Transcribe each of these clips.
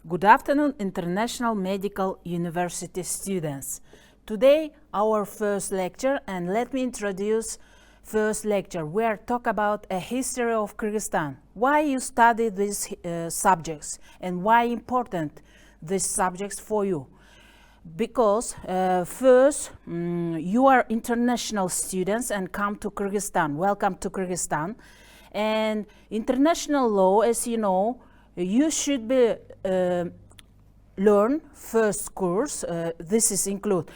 Good afternoon, International Medical University students. Today, our first lecture, and let me introduce first lecture. We are talk about a history of Kyrgyzstan. Why you study these subjects and why important these subjects for you? Because first, you are international students and come to Kyrgyzstan. Welcome to Kyrgyzstan. And international law, as you know, you should be learn first course. This is include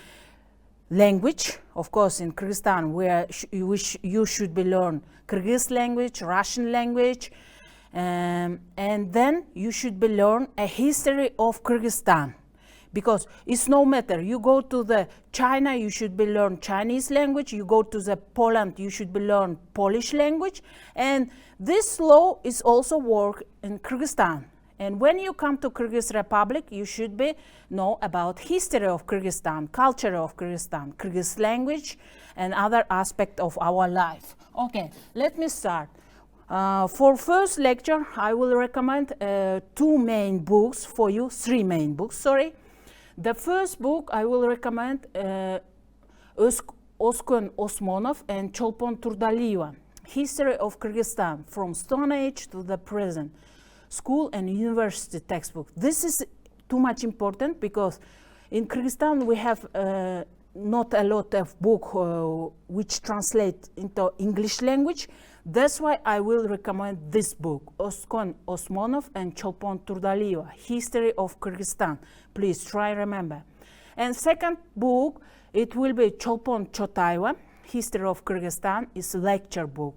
language, of course. In Kyrgyzstan, where you should be learn Kyrgyz language, Russian language, and then you should be learn a history of Kyrgyzstan. Because it's no matter, you go to the China, you should be learn Chinese language, you go to the Poland, you should be learn Polish language, and this law is also work in Kyrgyzstan. And when you come to Kyrgyz Republic, you should be know about history of Kyrgyzstan, culture of Kyrgyzstan, Kyrgyz language, and other aspect of our life. Okay, let me start. For first lecture, I will recommend three main books. The first book I will recommend Özkan Osmanov and Cholpon Turdalieva, History of Kyrgyzstan from Stone Age to the Present, school and university textbook. This is too much important because in Kyrgyzstan we have not a lot of book which translate into English language. That's why I will recommend this book, Özkan Osmanov and Cholpon Turdalieva, History of Kyrgyzstan. Please try remember. And second book, it will be Cholpon Chotayeva, History of Kyrgyzstan, is lecture book.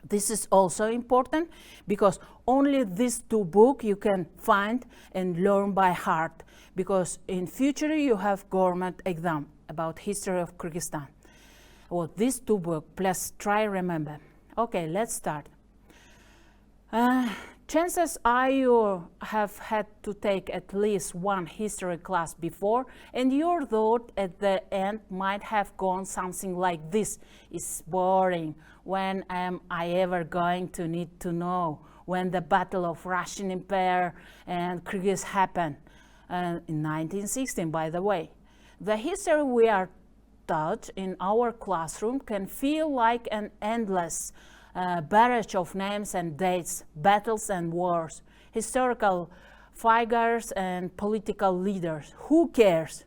This is also important because only these two books you can find and learn by heart, because in future you have government exam about history of Kyrgyzstan. Well, these two books, please try remember. Okay, let's start. Chances are you have had to take at least one history class before, and your thought at the end might have gone something like this: it's boring. When am I ever going to need to know when the Battle of Russian Empire and Kyrgyz happened? In 1916, by the way. The history we are taught in our classroom can feel like an endless barrage of names and dates, battles and wars, historical figures and political leaders. Who cares?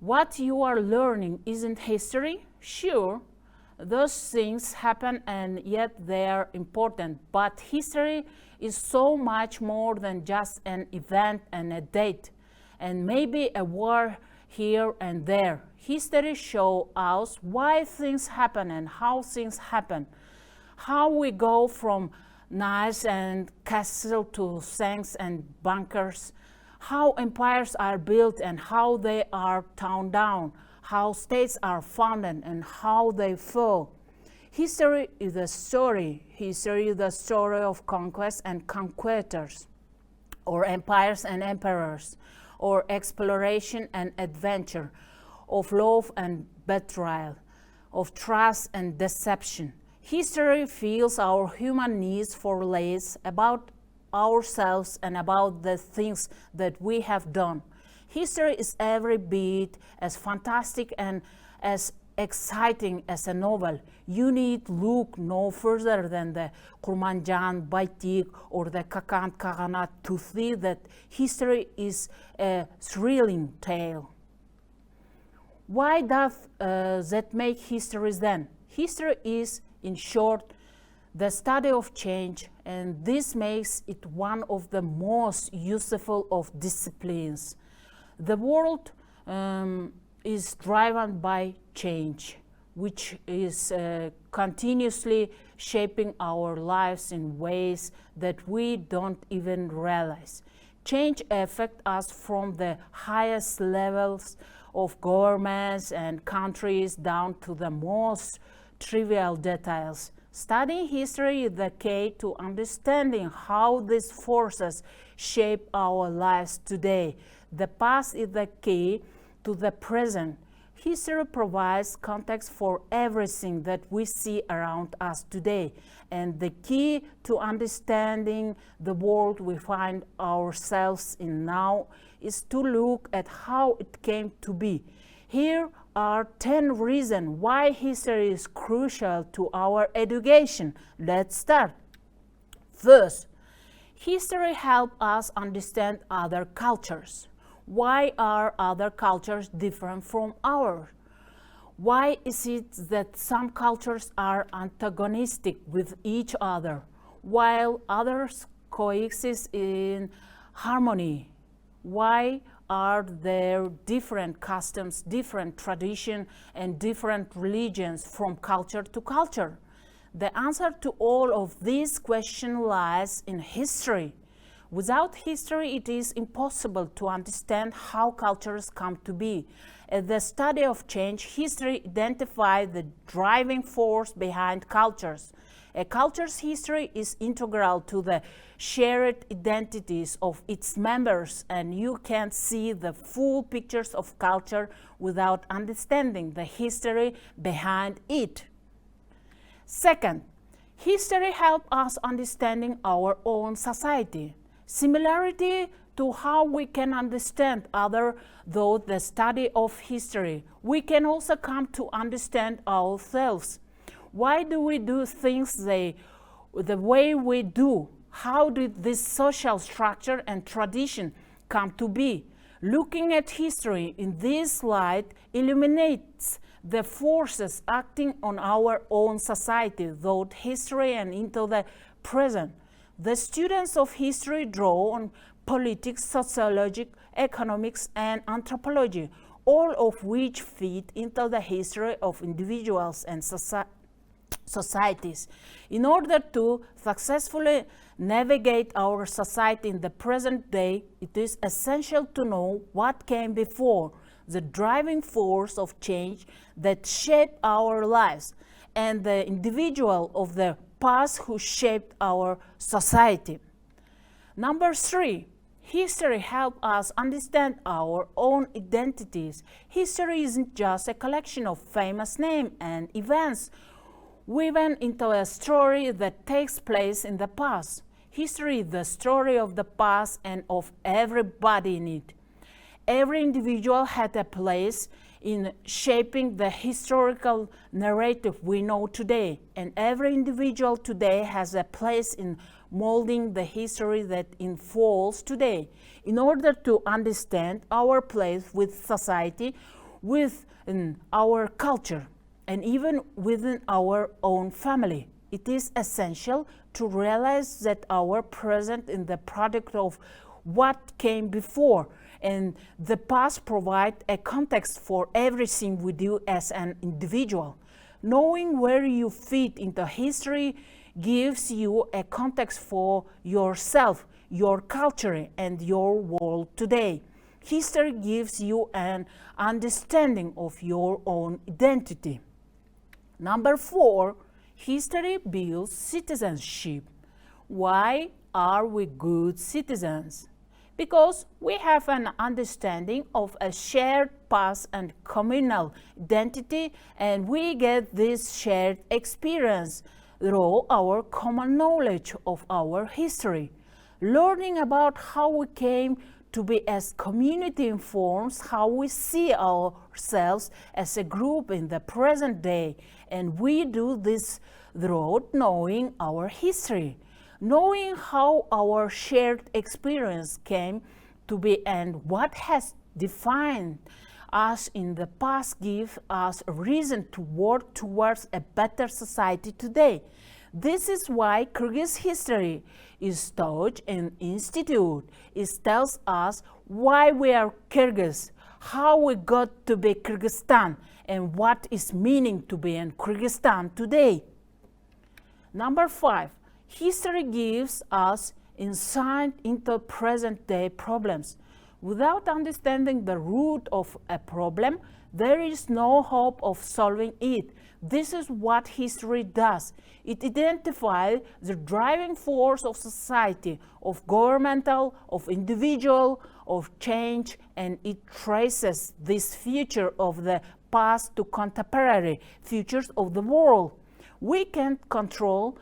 What you are learning isn't history? Sure, those things happen and yet they are important, but history is so much more than just an event and a date, and maybe a war here and there. History shows us why things happen and how things happen, how we go from knights and castles to tanks and bunkers, how empires are built and how they are torn down, how states are founded and how they fall. History is a story. History is the story of conquest and conquerors, or empires and emperors, or exploration and adventure, of love and betrayal, of trust and deception. History feels our human needs for less about ourselves and about the things that we have done. History is every bit as fantastic and as exciting as a novel. You need look no further than the Kurmanjan, Baitik, or the Kakant Kaganat to see that history is a thrilling tale. Why does that make history then? History is, in short, the study of change, and this makes it one of the most useful of disciplines. The world is driven by change, which is continuously shaping our lives in ways that we don't even realize. Change affects us from the highest levels of governments and countries down to the most trivial details. Studying history is the key to understanding how these forces shape our lives today. The past is the key to the present. History provides context for everything that we see around us today, and the key to understanding the world we find ourselves in now is to look at how it came to be. Here are 10 reasons why history is crucial to our education. Let's start. First, history helps us understand other cultures. Why are other cultures different from ours? Why is it that some cultures are antagonistic with each other, while others coexist in harmony? Why are there different customs, different traditions, and different religions from culture to culture? The answer to all of these questions lies in history. Without history, it is impossible to understand how cultures come to be. As the study of change, history identifies the driving force behind cultures. A culture's history is integral to the shared identities of its members, and you can't see the full pictures of culture without understanding the history behind it. Second, history helps us understanding our own society. Similarity to how we can understand others through the study of history, we can also come to understand ourselves. Why do we do things the way we do? How did this social structure and tradition come to be? Looking at history in this light illuminates the forces acting on our own society, through history and into the present. The students of history draw on politics, sociology, economics, and anthropology, all of which fit into the history of individuals and societies. In order to successfully navigate our society in the present day, it is essential to know what came before, the driving force of change that shaped our lives, and the individual of the past who shaped our society. Number 3, history helps us understand our own identities. History isn't just a collection of famous names and events woven into a story that takes place in the past. History is the story of the past and of everybody in it. Every individual had a place in shaping the historical narrative we know today, and every individual today has a place in molding the history that unfolds today. In order to understand our place with society, within our culture, and even within our own family, it is essential to realize that our present is the product of what came before, and the past provides a context for everything we do as an individual. Knowing where you fit into history gives you a context for yourself, your culture, and your world today. History gives you an understanding of your own identity. Number 4, history builds citizenship. Why are we good citizens? Because we have an understanding of a shared past and communal identity, and we get this shared experience through our common knowledge of our history. Learning about how we came to be as community informs how we see ourselves as a group in the present day, and we do this through knowing our history. Knowing how our shared experience came to be and what has defined us in the past gives us a reason to work towards a better society today. This is why Kyrgyz history is taught in institute. It tells us why we are Kyrgyz, how we got to be Kyrgyzstan, and what is meaning to be in Kyrgyzstan today. Number 5. History gives us insight into present-day problems. Without understanding the root of a problem, there is no hope of solving it. This is what history does. It identifies the driving force of society, of governmental, of individual, of change, and it traces this future of the past to contemporary futures of the world. We can confront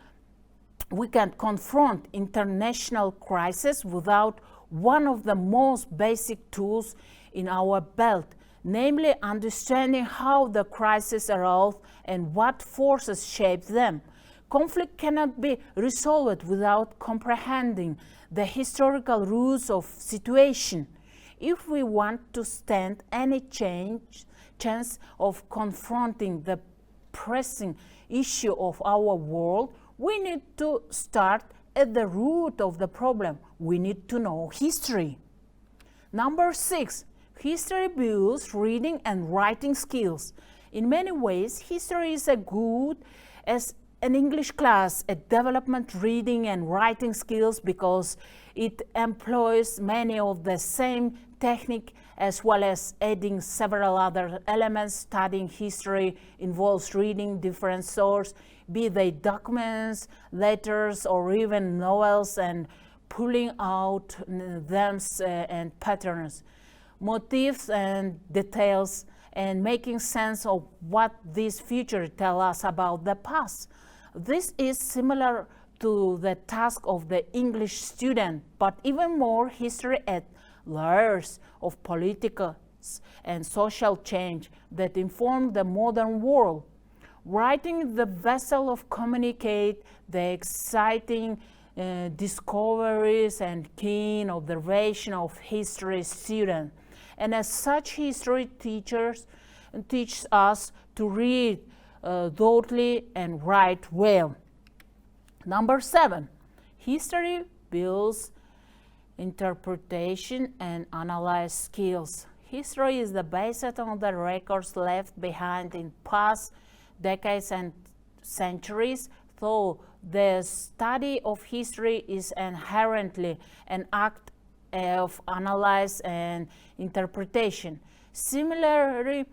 international crises without one of the most basic tools in our belt, namely understanding how the crises arose and what forces shape them. Conflict cannot be resolved without comprehending the historical roots of situation. If we want to stand any chance of confronting the pressing issue of our world, we need to start at the root of the problem. We need to know history. Number 6, history builds reading and writing skills. In many ways, history is as good as an English class at development reading and writing skills because it employs many of the same technique as well as adding several other elements. Studying history involves reading different sources, be they documents, letters, or even novels, and pulling out themes and patterns, motifs and details, and making sense of what these features tell us about the past. This is similar to the task of the English student, but even more, history adds layers of political and social change that inform the modern world. Writing the vessel of communicate the exciting discoveries and keen observation of history students. And as such, history teachers teach us to read thoroughly and write well. Number 7, history builds interpretation and analyze skills. History is based on the records left behind in past decades and centuries, though the study of history is inherently an act of analysis and interpretation. Similarly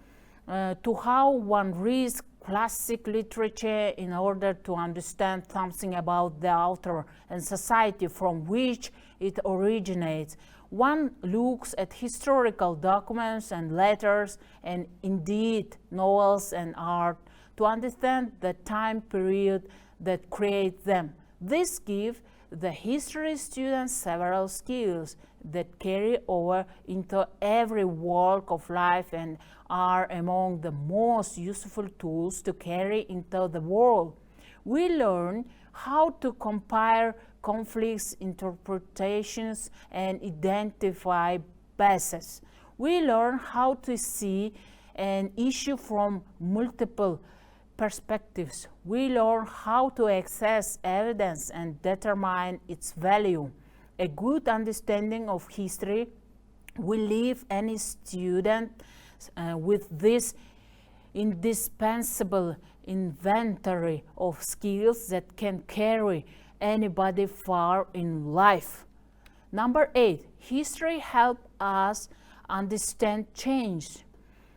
to how one reads classic literature in order to understand something about the author and society from which it originates, one looks at historical documents and letters and indeed novels and art to understand the time period that creates them. This gives the history students several skills that carry over into every walk of life and are among the most useful tools to carry into the world. We learn how to compare conflicts, interpretations, and identify biases. We learn how to see an issue from multiple perspectives. We learn how to access evidence and determine its value. A good understanding of history will leave any student with this indispensable inventory of skills that can carry anybody far in life. Number 8, history helps us understand change.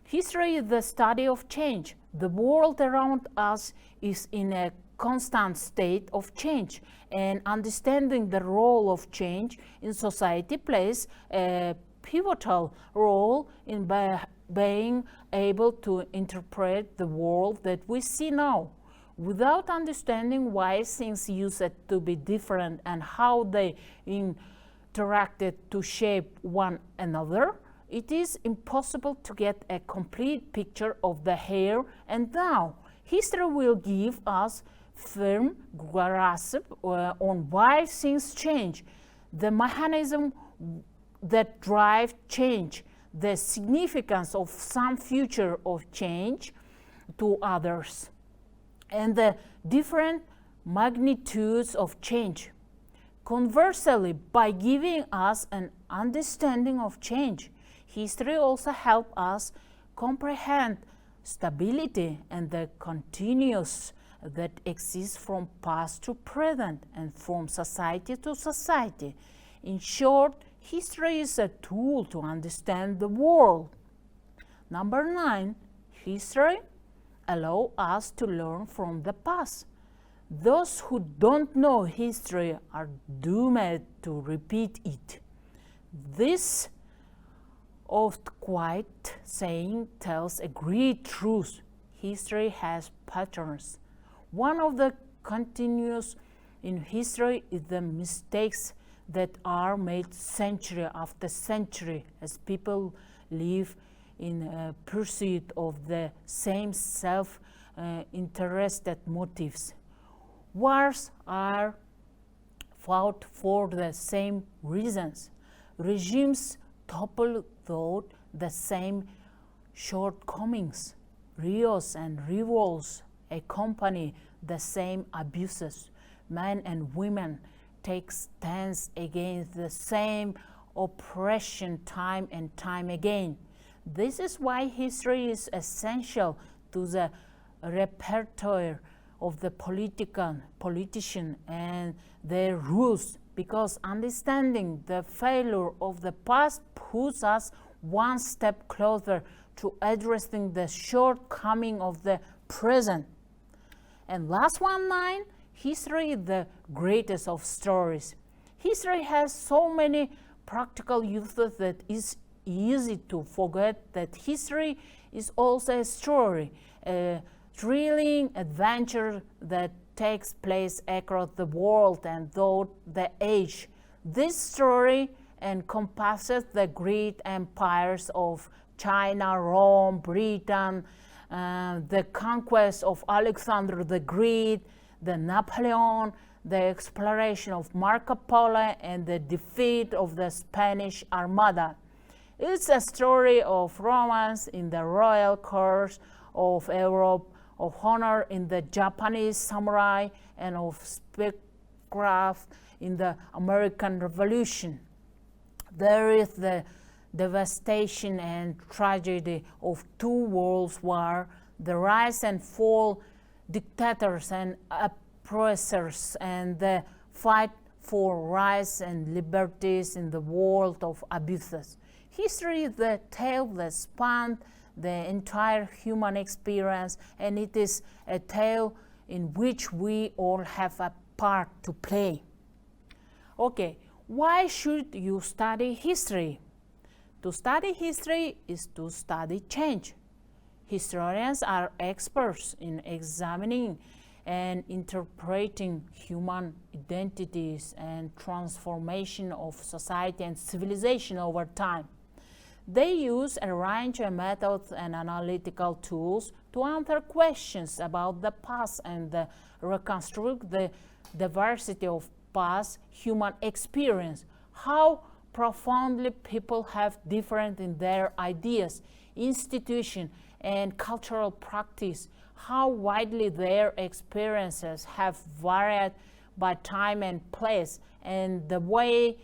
History is the study of change. The world around us is in a constant state of change, and understanding the role of change in society plays a pivotal role in being able to interpret the world that we see now. Without understanding why things used to be different and how they interacted to shape one another, it is impossible to get a complete picture of the here and now. History will give us firm grasp on why things change, the mechanism that drive change, the significance of some future of change to others, and the different magnitudes of change. Conversely, by giving us an understanding of change, history also helps us comprehend stability and the continuous that exists from past to present and from society to society. In short, history is a tool to understand the world. Number 9, history allows us to learn from the past. Those who don't know history are doomed to repeat it. This oft-quoted saying tells a great truth. History has patterns. One of the continuous in history is the mistakes that are made century after century as people live in pursuit of the same self-interested motives. Wars are fought for the same reasons. Regimes topple through the same shortcomings. Riots and revolts accompany the same abuses. Men and women take stands against the same oppression time and time again. This is why history is essential to the repertoire of the politician and their rules, because understanding the failure of the past puts us one step closer to addressing the shortcoming of the present. And last one line, history is the greatest of stories. History has so many practical uses that it's easy to forget that history is also a story, a thrilling adventure that takes place across the world and throughout the age. This story encompasses the great empires of China, Rome, Britain, the conquest of Alexander the Great, the Napoleon, the exploration of Marco Polo, and the defeat of the Spanish Armada. It's a story of romance in the royal courts of Europe, of honor in the Japanese samurai, and of spacecraft in the American Revolution. There is the devastation and tragedy of two world wars, the rise and fall dictators and oppressors, and the fight for rights and liberties in the world of abuses. History is the tale that spans the entire human experience, and it is a tale in which we all have a part to play. Okay, why should you study history? To study history is to study change. Historians are experts in examining and interpreting human identities and transformation of society and civilization over time. They use a range of methods and analytical tools to answer questions about the past and reconstruct the diversity of past human experience, how profoundly people have different in their ideas, institution, and cultural practice, how widely their experiences have varied by time and place, and the way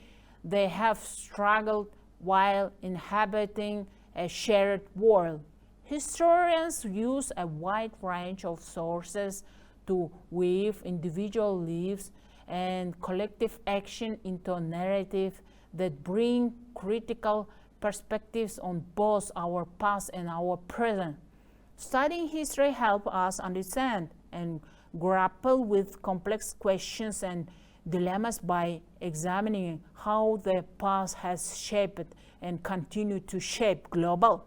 they have struggled while inhabiting a shared world. Historians use a wide range of sources to weave individual lives and collective action into a narrative that bring critical perspectives on both our past and our present. Studying history helps us understand and grapple with complex questions and dilemmas by examining how the past has shaped and continue to shape global,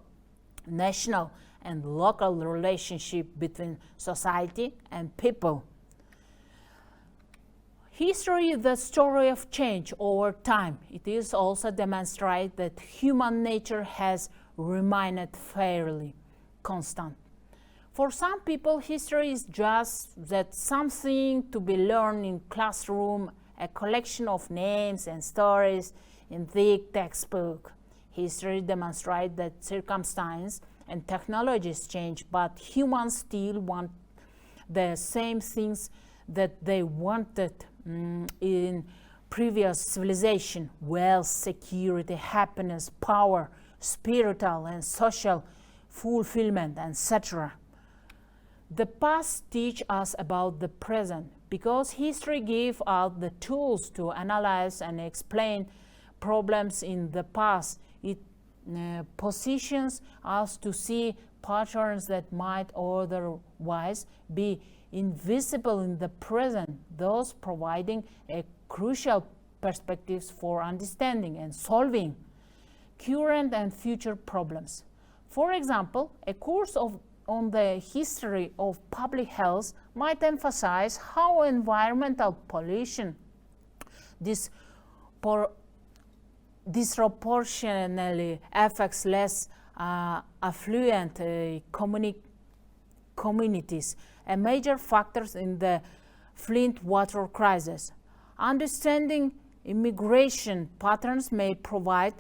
national, and local relationship between society and people. History is the story of change over time. It is also demonstrated that human nature has remained fairly constant. For some people, history is just that something to be learned in classroom, a collection of names and stories in thick textbook. History demonstrates that circumstance and technologies change, but humans still want the same things that they wanted in previous civilization: wealth, security, happiness, power, spiritual and social fulfillment, etc. The past teach us about the present because history gives us the tools to analyze and explain problems in the past. It positions us to see patterns that might otherwise be invisible in the present, thus providing a crucial perspectives for understanding and solving current and future problems. For example, a course on the history of public health might emphasize how environmental pollution disproportionately affects less affluent communities, a major factor in the Flint water crisis. Understanding immigration patterns may provide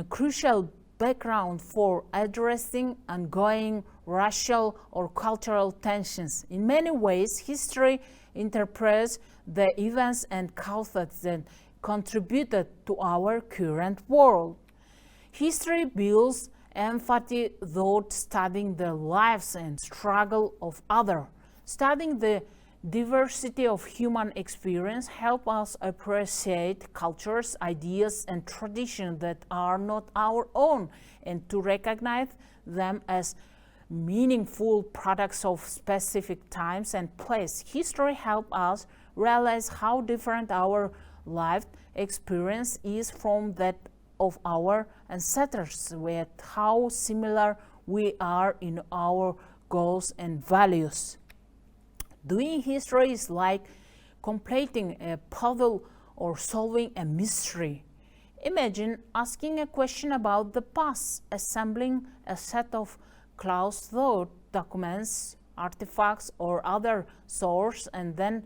crucial background for addressing ongoing racial or cultural tensions. In many ways, history interprets the events and causes that contributed to our current world. History builds empathy through studying the lives and struggle of others. Studying the diversity of human experience helps us appreciate cultures, ideas, and traditions that are not our own, and to recognize them as meaningful products of specific times and place. History helps us realize how different our life experience is from that of our ancestors, with how similar we are in our goals and values. Doing history is like completing a puzzle or solving a mystery. Imagine asking a question about the past, assembling a set of closed thought documents, artifacts, or other sources, and then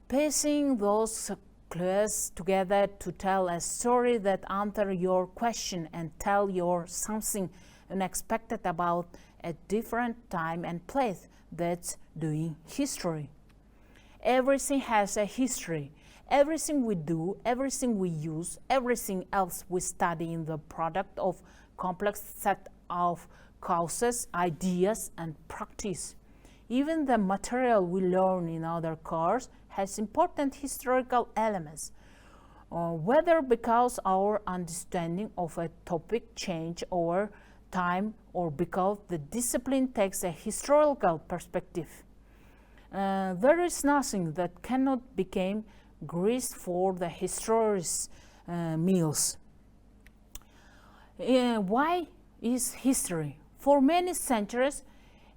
piecing those clues together to tell a story that answers your question and tell you something unexpected about a different time and place. That's doing history. Everything has a history. Everything we do, everything we use, everything else we study is the product of complex set of causes, ideas, and practice. Even the material we learn in other courses has important historical elements, whether because our understanding of a topic changes over time or because the discipline takes a historical perspective. There is nothing that cannot become grease for the historian's meals. Why is history? For many centuries,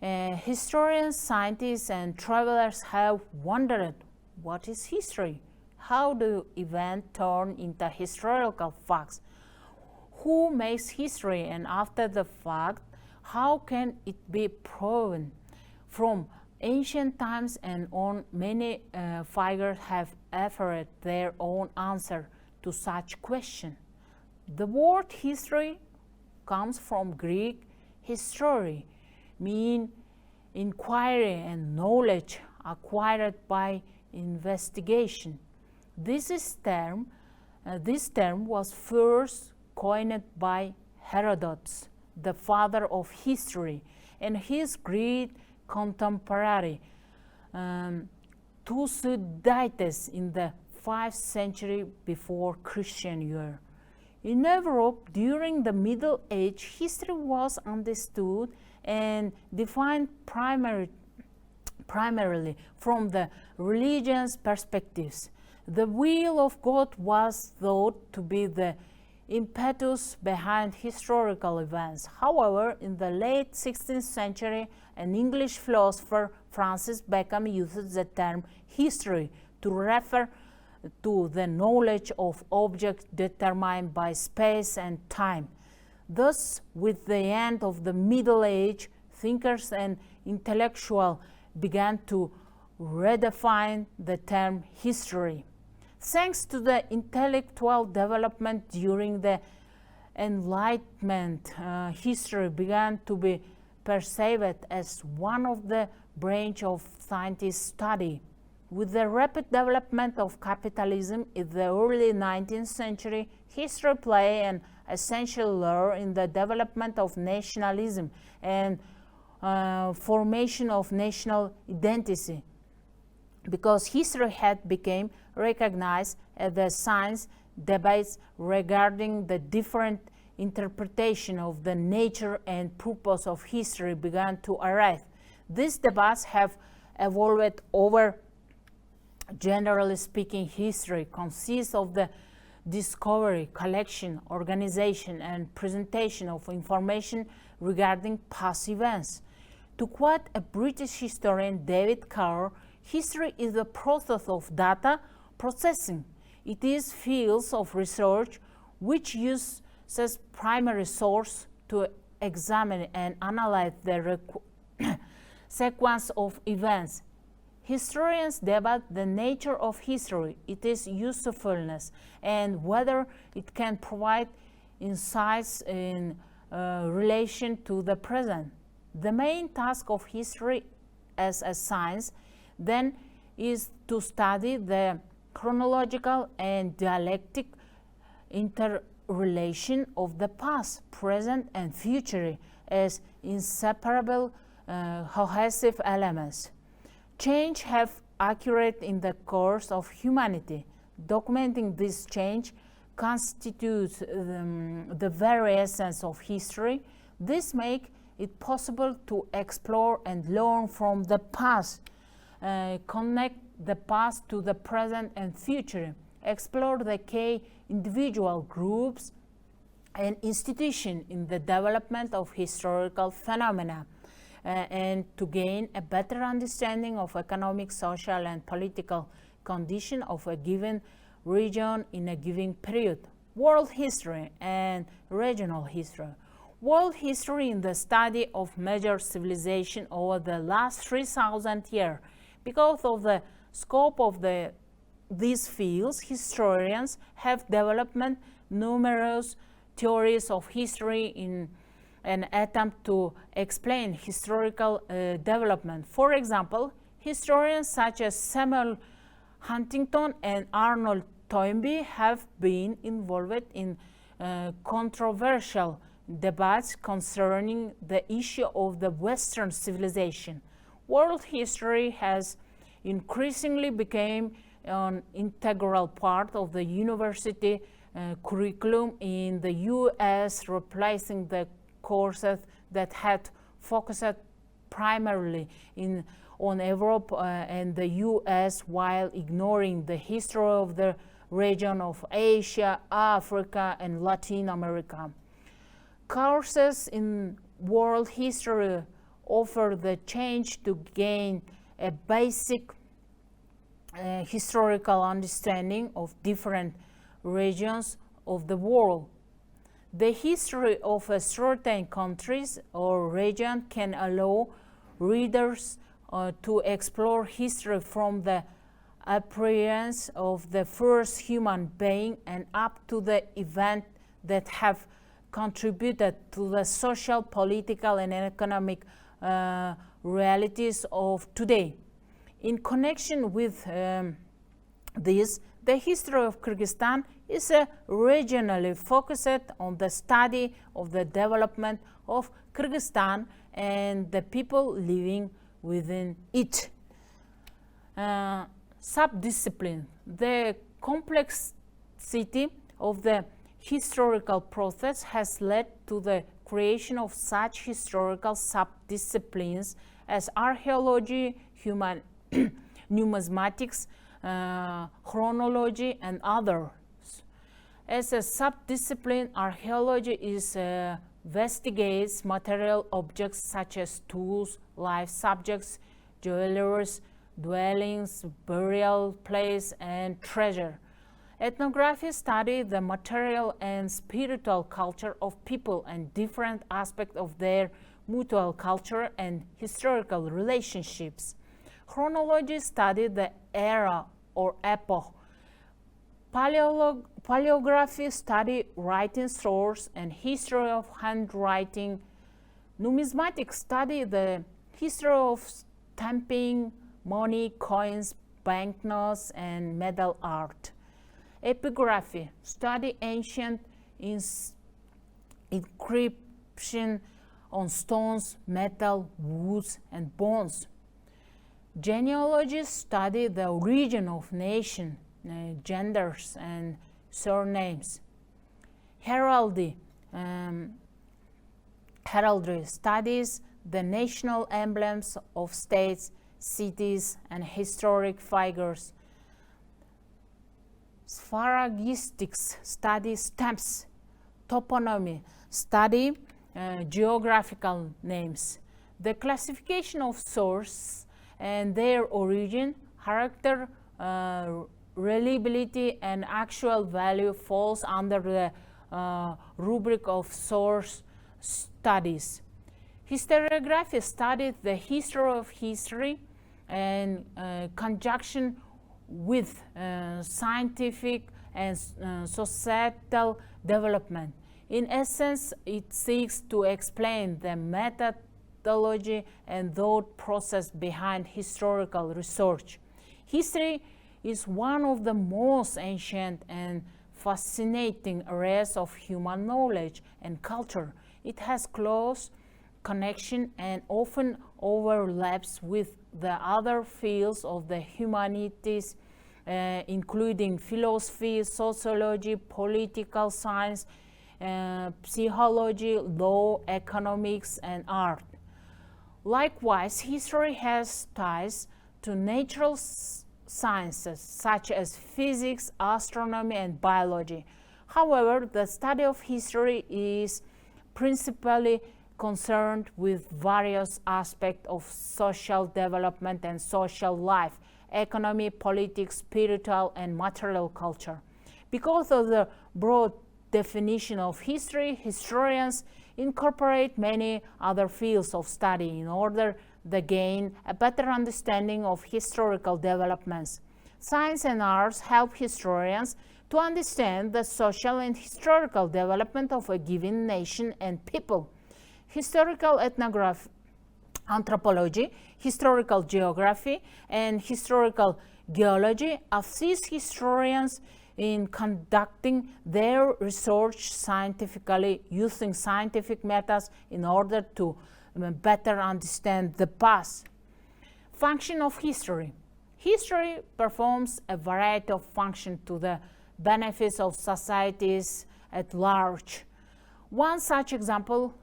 historians, scientists, and travelers have wondered, what is history? How do events turn into historical facts? Who makes history, and after the fact, how can it be proven? From ancient times and on, many figures have offered their own answer to such question. The word history comes from Greek history, meaning inquiry and knowledge acquired by investigation. This term was first coined by Herodotus, the father of history, and his great contemporary Thucydides in the 5th century before Christian era. In Europe, during the Middle Age, history was understood and defined primarily from the religious perspectives. The will of God was thought to be the impetus behind historical events. However, in the late 16th century, an English philosopher, Francis Bacon, used the term history to refer to the knowledge of objects determined by space and time. Thus, with the end of the Middle Age, thinkers and intellectuals began to redefine the term history. Thanks to the intellectual development during the Enlightenment, history began to be perceived as one of the branches of scientific study. With the rapid development of capitalism in the early 19th century, history played an essential role in the development of nationalism and formation of national identity, because history had become recognized as the science debates regarding the different interpretation of the nature and purpose of history began to arise. These debates have evolved over. Generally speaking, history consists of the discovery, collection, organization, and presentation of information regarding past events. To quote a British historian, David Carr, history is the process of data processing. It is fields of research which use as primary source to examine and analyze the sequence of events. Historians debate the nature of history, its usefulness, and whether it can provide insights in relation to the present. The main task of history as a science, then, is to study the chronological and dialectic interrelation of the past, present, and future as inseparable cohesive elements. Change have occurred in the course of humanity. Documenting this change constitutes the very essence of history. This makes it possible to explore and learn from the past, connect the past to the present and future, explore the key individual groups and institutions in the development of historical phenomena, and to gain a better understanding of economic, social, and political condition of a given region in a given period. World history and regional history. World history in the study of major civilization over the last 3,000 years. Because of the scope of these fields, historians have developed numerous theories of history in an attempt to explain historical development. For example, historians such as Samuel Huntington and Arnold Toynbee have been involved in controversial debates concerning the issue of the Western civilization. World history has increasingly become an integral part of the university curriculum in the U.S., replacing the courses that had focused primarily on Europe and the U.S. while ignoring the history of the region of Asia, Africa, and Latin America. Courses in world history offer the chance to gain a basic historical understanding of different regions of the world. The history of a certain country or region can allow readers to explore history from the appearance of the first human being and up to the events that have contributed to the social, political, and economic realities of today. In connection with this, the history of Kyrgyzstan is regionally focused on the study of the development of Kyrgyzstan and the people living within it. Subdiscipline. The complexity of the historical process has led to the creation of such historical subdisciplines as archaeology, numismatics, chronology, and others. As a subdiscipline, archaeology investigates material objects such as tools, live subjects, jewelries, dwellings, burial place, and treasure. Ethnography studies the material and spiritual culture of people and different aspects of their mutual culture and historical relationships. Chronology studies the era or epoch. Paleography studies writing source and history of handwriting. Numismatics studies the history of stamping, money, coins, banknotes, and metal art. Epigraphy studies ancient inscription on stones, metal, woods, and bones. Genealogists study the origin of nations, genders, and surnames. Heraldry studies the national emblems of states, cities, and historic figures. Sphragistics study stamps. Toponymy study geographical names. The classification of sources and their origin, character, reliability, and actual value falls under the rubric of source studies. Historiography studied the history of history in conjunction with scientific and societal development. In essence, it seeks to explain the methodology and thought process behind historical research. History is one of the most ancient and fascinating areas of human knowledge and culture. It has close connection and often overlaps with the other fields of the humanities, including philosophy, sociology, political science, psychology, law, economics, and art. Likewise, history has ties to natural sciences such as physics, astronomy, and biology. However, the study of history is principally concerned with various aspects of social development and social life, economy, politics, spiritual, and material culture. Because of the broad definition of history, historians incorporate many other fields of study in order to gain a better understanding of historical developments. Science and arts help historians to understand the social and historical development of a given nation and people. Historical ethnography, anthropology, historical geography, and historical geology assist historians in conducting their research scientifically using scientific methods in order to better understand the past. Function of history. History performs a variety of functions to the benefits of societies at large. One such example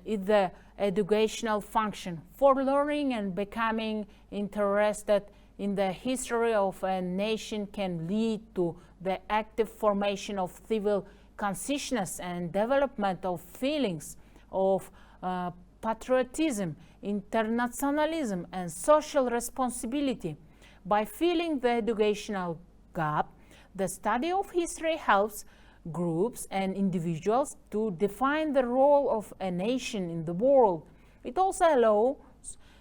is the educational function. For learning and becoming interested in the history of a nation can lead to the active formation of civil consciousness and development of feelings of patriotism, internationalism, and social responsibility. By filling the educational gap, the study of history helps groups and individuals to define the role of a nation in the world. It also allows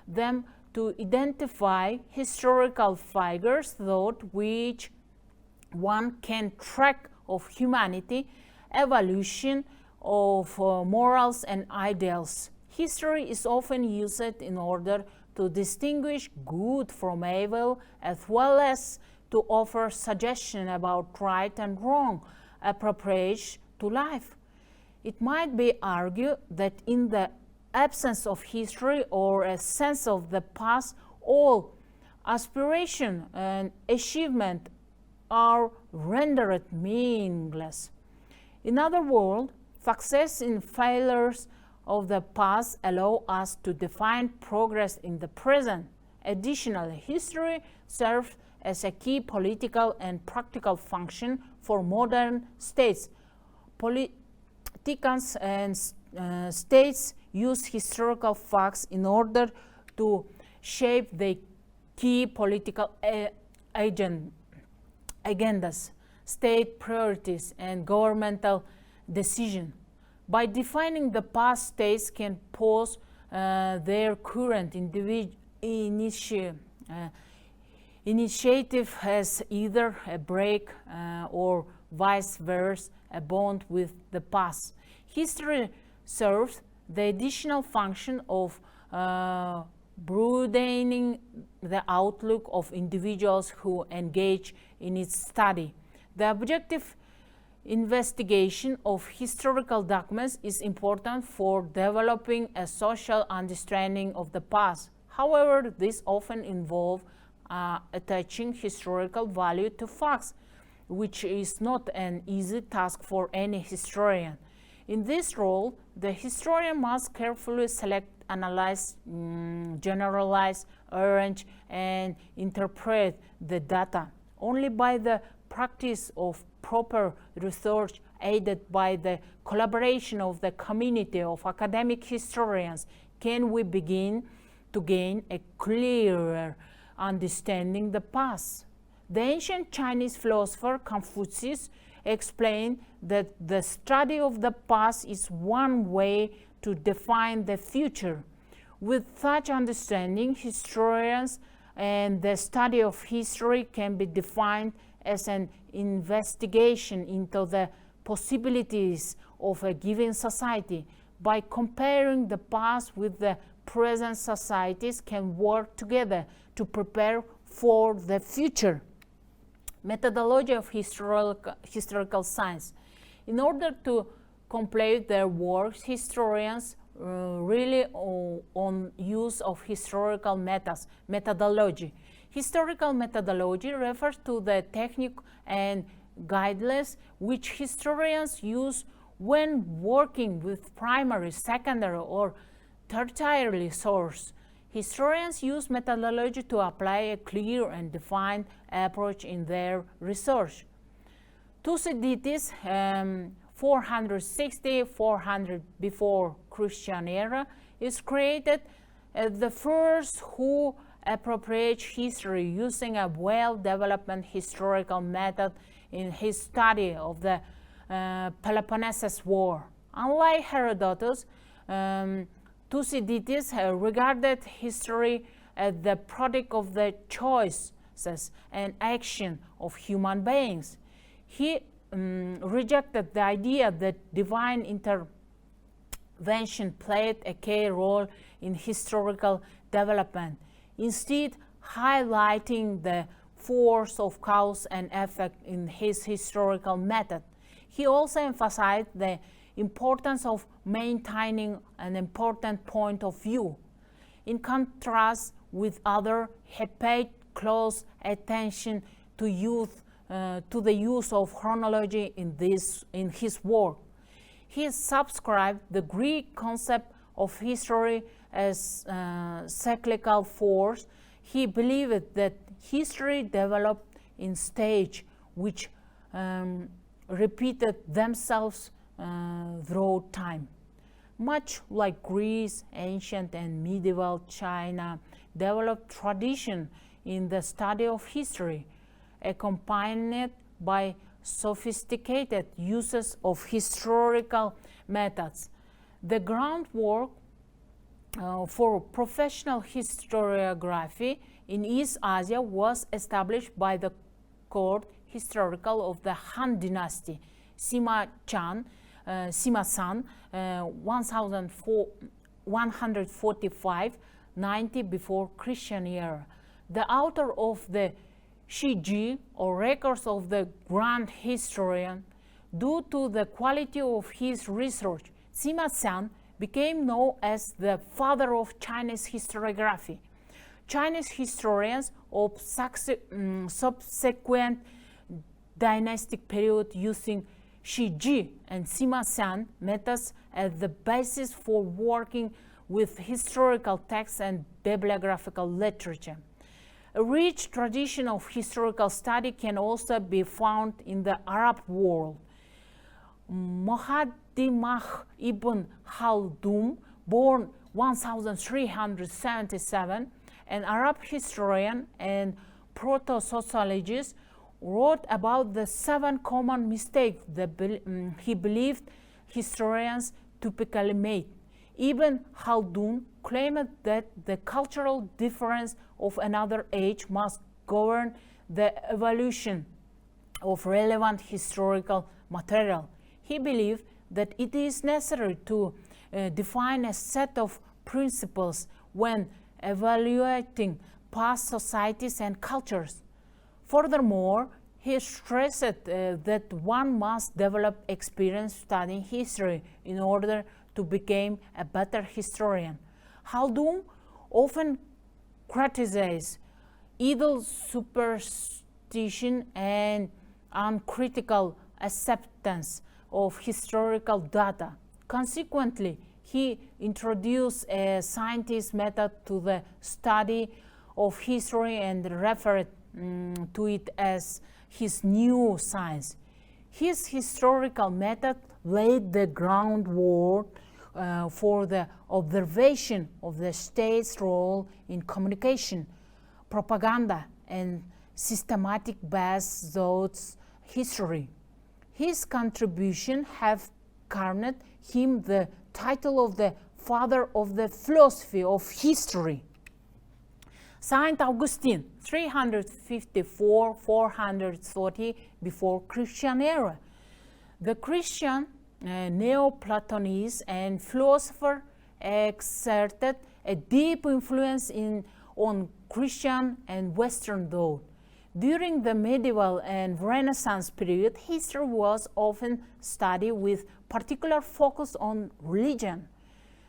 them to identify historical figures through which one can track of humanity, evolution of morals and ideals. History is often used in order to distinguish good from evil, as well as to offer suggestions about right and wrong, appropriate to life. It might be argued that in the absence of history or a sense of the past, all aspiration and achievement are rendered meaningless. In other words, success and failures of the past allow us to define progress in the present. Additionally, history serves as a key political and practical function for modern states. Politicians and states use historical facts in order to shape the key political agendas, state priorities, and governmental decisions. By defining the past, states can pose their current initiative as either a break or vice versa, a bond with the past. History serves the additional function of broadening the outlook of individuals who engage in its study. The objective investigation of historical documents is important for developing a social understanding of the past. However, this often involves attaching historical value to facts, which is not an easy task for any historian. In this role, the historian must carefully select, analyze, generalize, arrange, and interpret the data. Only by the practice of proper research aided by the collaboration of the community of academic historians can we begin to gain a clearer understanding the past. The ancient Chinese philosopher Confucius explained that the study of the past is one way to define the future. With such understanding, historians and the study of history can be defined as an investigation into the possibilities of a given society. By comparing the past with the present, societies can work together to prepare for the future. Methodology of historical science. In order to complete their works, historians rely on use of historical methodology. Historical methodology refers to the technique and guidelines which historians use when working with primary, secondary, or tertiary source. Historians use methodology to apply a clear and defined approach in their research. Thucydides, 460-400 before Christian era, is created as the first who appropriates history using a well-developed historical method in his study of the Peloponnesian War. Unlike Herodotus, Thucydides regarded history as the product of the choices and action of human beings. He rejected the idea that divine intervention played a key role in historical development, instead highlighting the force of cause and effect in his historical method. He also emphasized the importance of maintaining an important point of view. In contrast with others, he paid close attention to the use of chronology in his work. He subscribed the Greek concept of history as cyclical force. He believed that history developed in stages which repeated themselves throughout time. Much like Greece, ancient and medieval China developed tradition in the study of history, accompanied by sophisticated uses of historical methods. The groundwork for professional historiography in East Asia was established by the court historical of the Han Dynasty, Sima San, 145-90 before Christian era. The author of the Shiji, or records of the grand historian, due to the quality of his research, Sima San became known as the father of Chinese historiography. Chinese historians of subsequent dynastic period using Shiji and Sima San methods as the basis for working with historical texts and bibliographical literature. A rich tradition of historical study can also be found in the Arab world. Muhammad ibn Khaldun, born 1377, an Arab historian and proto-sociologist, wrote about the 7 common mistakes that he believed historians typically made. Ibn Khaldun claimed that the cultural difference of another age must govern the evaluation of relevant historical material. He believed that it is necessary to define a set of principles when evaluating past societies and cultures. Furthermore, he stressed that one must develop experience studying history in order to become a better historian. Khaldun often criticized idle superstition and uncritical acceptance of historical data. Consequently, he introduced a scientist method to the study of history and referred to it as his new science. His historical method laid the groundwork for the observation of the state's role in communication, propaganda, and systematic base thoughts history. His contribution have garnered him the title of the father of the philosophy of history. Saint Augustine, 354-430 before Christian era. The Christian Neoplatonist and philosopher exerted a deep influence on Christian and Western thought. During the medieval and Renaissance period, history was often studied with particular focus on religion.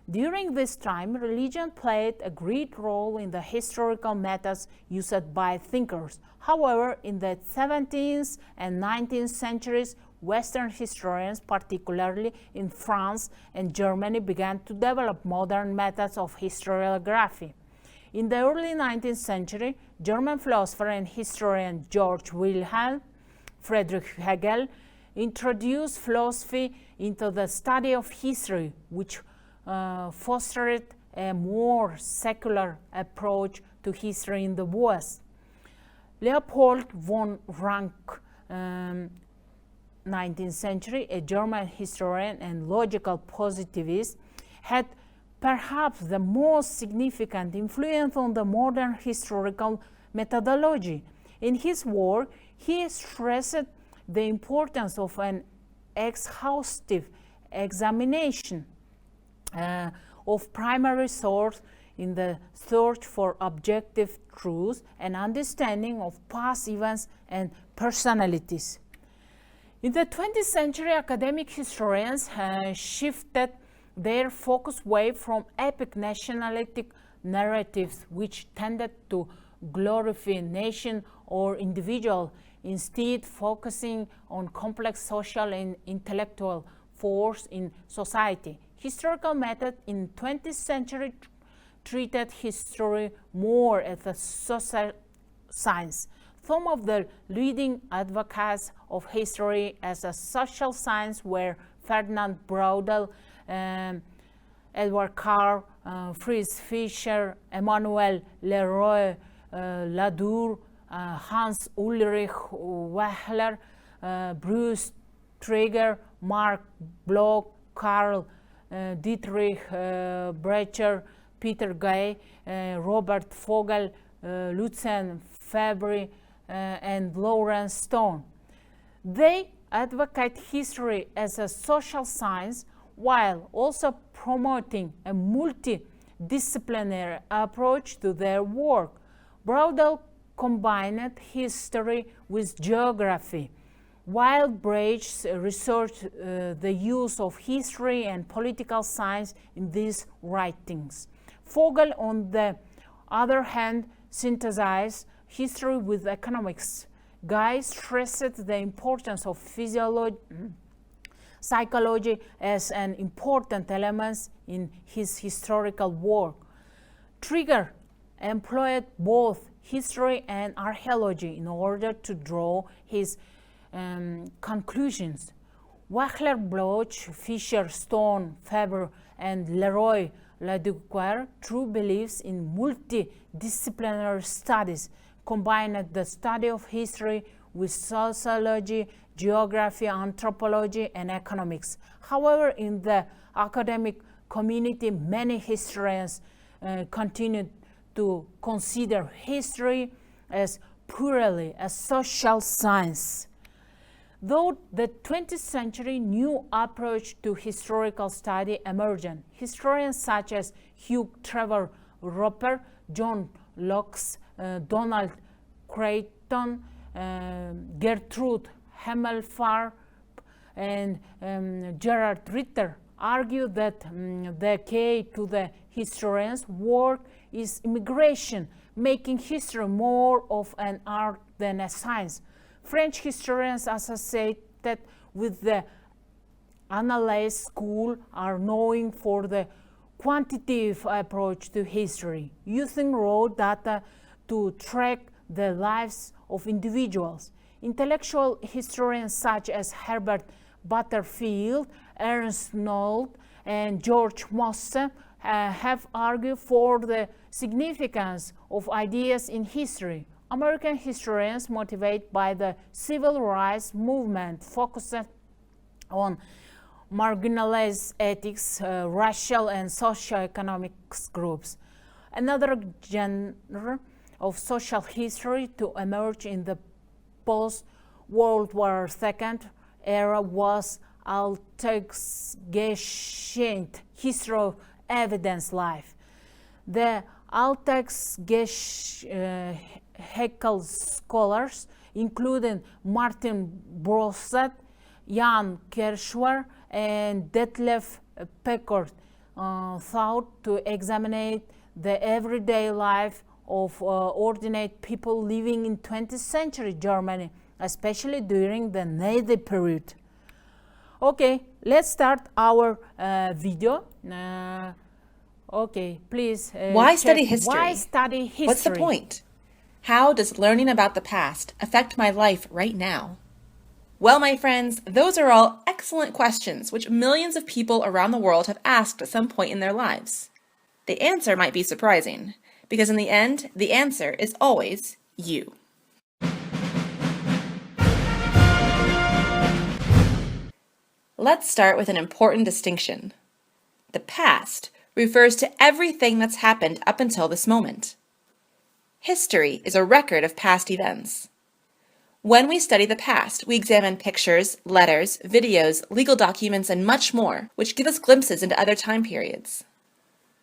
During this time, religion played a great role in the historical methods used by thinkers. However, in the 17th and 19th centuries, Western historians, particularly in France and Germany, began to develop modern methods of historiography. In the early 19th century, German philosopher and historian Georg Wilhelm Friedrich Hegel introduced philosophy into the study of history, which fostered a more secular approach to history in the West. Leopold von Ranke, 19th century, a German historian and logical positivist, had perhaps the most significant influence on the modern historical methodology. In his work, he stressed the importance of an exhaustive examination of primary source in the search for objective truth and understanding of past events and personalities. In the 20th century, academic historians shifted their focus away from epic nationalistic narratives, which tended to glorify nation or individual, instead focusing on complex social and intellectual force in society. Historical method in 20th century treated history more as a social science. Some of the leading advocates of history as a social science were Ferdinand Braudel, Edward Carr, Fritz Fischer, Emmanuel Leroy Ladur, Hans Ulrich Wechsler, Bruce Trigger, Mark Bloch, Karl Dietrich Brecher, Peter Gay, Robert Vogel, Lucien Febvre, and Lawrence Stone. They advocate history as a social science while also promoting a multidisciplinary approach to their work. Braudel combined history with geography, while Brecht researched the use of history and political science in these writings. Vogel, on the other hand, synthesized history with economics. Guy stressed the importance of psychology as an important element in his historical work. Trigger employed both history and archaeology in order to draw his conclusions. Wechsler, Bloch, Fischer, Stone, Febvre, and Leroy Laduquer true beliefs in multidisciplinary studies, combined the study of history with sociology, geography, anthropology, and economics. However, in the academic community, many historians continued to consider history as purely a social science. Though the 20th century new approach to historical study emerged, historians such as Hugh Trevor Roper, John Locke, Donald Creighton, Gertrude Himmelfarb, and Gerard Ritter argue that the key to the historian's work is immigration, making history more of an art than a science. French historians associated with the Analyse school are known for the quantitative approach to history, using raw data to track the lives of individuals. Intellectual historians such as Herbert Butterfield, Ernst Nolte, and George Mosse have argued for the significance of ideas in history. American historians, motivated by the civil rights movement, focused on marginalized ethics, racial and socioeconomic groups. Another genre of social history to emerge in the post-World War II era was Alltagsgeschichte, history of evidence life. The Alltagsgeschichte scholars, including Martin Brossat, Jan Kirchner, and Detlef Peckert, thought to examine the everyday life of ordinary people living in 20th century Germany, especially during the Nazi period. Okay, let's start our video. Okay, please. Why study history? Why study history? What's the point? How does learning about the past affect my life right now? Well, my friends, those are all excellent questions which millions of people around the world have asked at some point in their lives. The answer might be surprising, because in the end, the answer is always you. Let's start with an important distinction. The past refers to everything that's happened up until this moment. History is a record of past events. When we study the past, we examine pictures, letters, videos, legal documents, and much more, which give us glimpses into other time periods.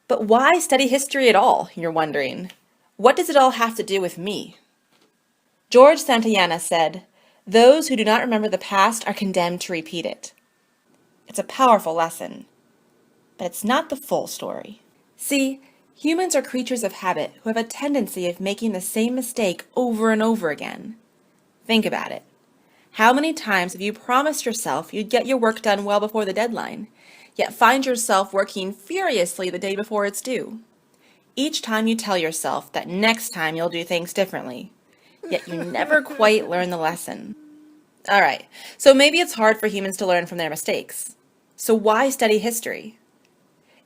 But why study history at all, you're wondering? What does it all have to do with me? George Santayana said, "Those who do not remember the past are condemned to repeat it." It's a powerful lesson, but it's not the full story. See, humans are creatures of habit who have a tendency of making the same mistake over and over again. Think about it. How many times have you promised yourself you'd get your work done well before the deadline, yet find yourself working furiously the day before it's due? Each time you tell yourself that next time you'll do things differently, yet you never quite learn the lesson. All right, so maybe it's hard for humans to learn from their mistakes. So why study history?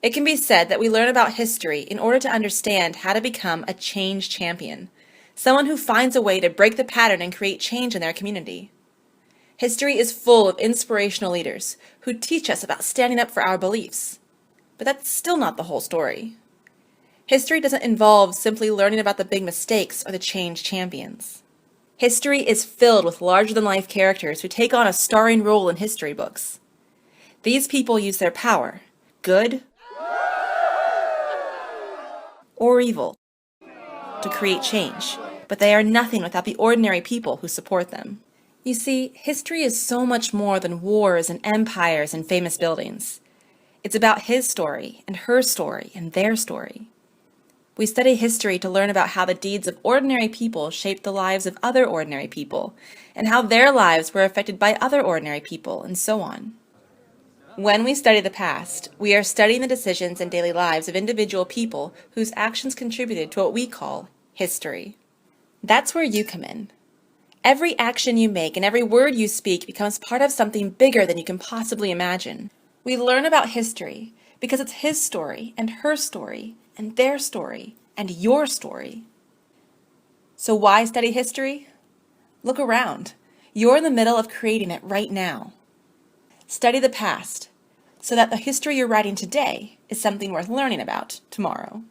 It can be said that we learn about history in order to understand how to become a change champion, someone who finds a way to break the pattern and create change in their community. History is full of inspirational leaders who teach us about standing up for our beliefs. But that's still not the whole story. History doesn't involve simply learning about the big mistakes or the change champions. History is filled with larger-than-life characters who take on a starring role in history books. These people use their power, good or evil, to create change, but they are nothing without the ordinary people who support them. You see, history is so much more than wars and empires and famous buildings. It's about his story and her story and their story. We study history to learn about how the deeds of ordinary people shaped the lives of other ordinary people, and how their lives were affected by other ordinary people, and so on. When we study the past, we are studying the decisions and daily lives of individual people whose actions contributed to what we call history. That's where you come in. Every action you make and every word you speak becomes part of something bigger than you can possibly imagine. We learn about history because it's his story and her story and their story and your story. So why study history? Look around. You're in the middle of creating it right now. Study the past so that the history you're writing today is something worth learning about tomorrow.